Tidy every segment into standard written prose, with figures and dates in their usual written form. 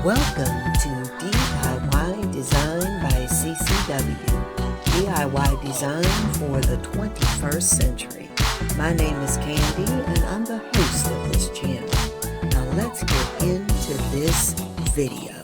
Welcome to DIY Design by CCW, DIY Design for the 21st century. My name is Candy and I'm the host of this channel. Now let's get into this video.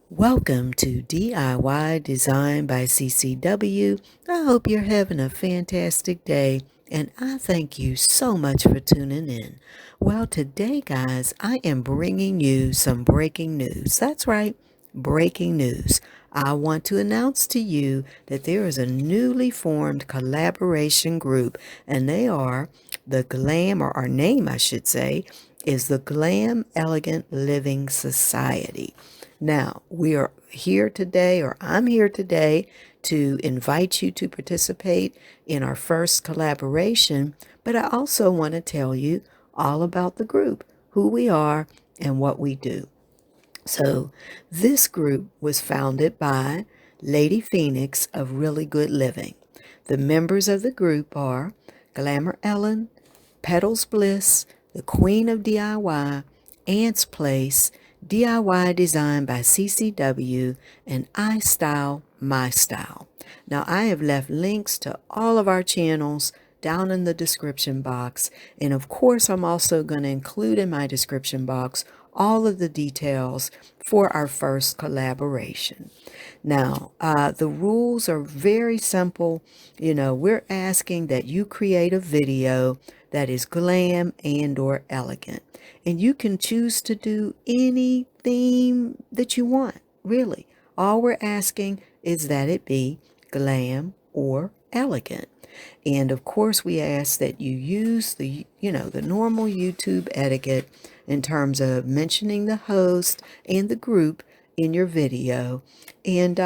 Welcome to DIY Design by CCW. I hope you're having a fantastic day. And I thank you so much for tuning in. Well, today, guys, I am bringing you some breaking news. That's right, breaking news. I want to announce to you that there is a newly formed collaboration group, and they are the Glam, or our name, I should say, is the Glam Elegant Living Society. Now, we are here today, or I'm here today, to invite you to participate in our first collaboration, but I also want to tell you all about the group, who we are, and what we do. So this group was founded by Lady Phoenix of Really Good Living. The members of the group are Glamour Ellen, Petals Bliss, the Queen of DIY, Ant's Place, DIY Design by CCW, and I Style My Style. Now, I have left links to all of our channels down in the description box. And of course, I'm also going to include in my description box all of the details for our first collaboration. Now, the rules are very simple. You know, we're asking that you create a video that is glam and or elegant. And you can choose to do any theme that you want, really. All we're asking is that it be glam or elegant. And of course, we ask that you use the normal YouTube etiquette in terms of mentioning the host and the group in your video. And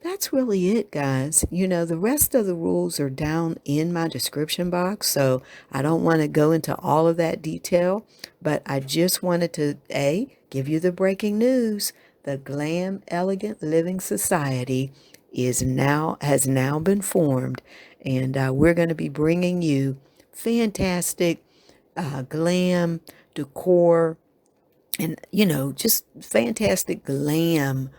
that's really it, guys. You know, the rest of the rules are down in my description box, so I don't want to go into all of that detail, but I just wanted to give you the breaking news. The Glam Elegant Living Society has now been formed, and we're going to be bringing you fantastic glam decor and just fantastic glam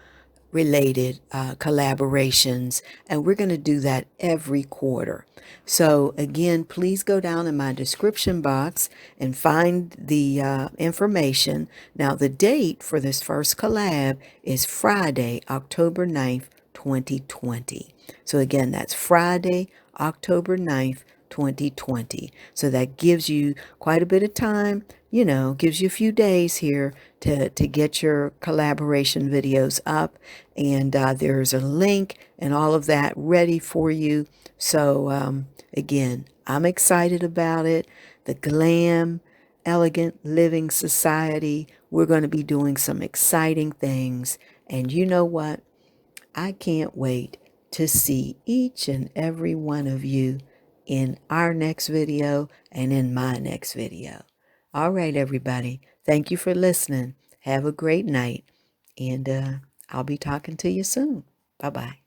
related collaborations, and we're going to do that every quarter. So again, please go down in my description box and find the information. Now, the date for this first collab is Friday, October 9th, 2020. So again, that's Friday, October 9th, 2020. So that gives you quite a bit of time, gives you a few days here to get your collaboration videos up. And there's a link and all of that ready for you. So again, I'm excited about it. The Glam Elegant Living Society. We're going to be doing some exciting things. And you know what? I can't wait to see each and every one of you in our next video and in my next video. All right, everybody. Thank you for listening. Have a great night. And I'll be talking to you soon. Bye-bye.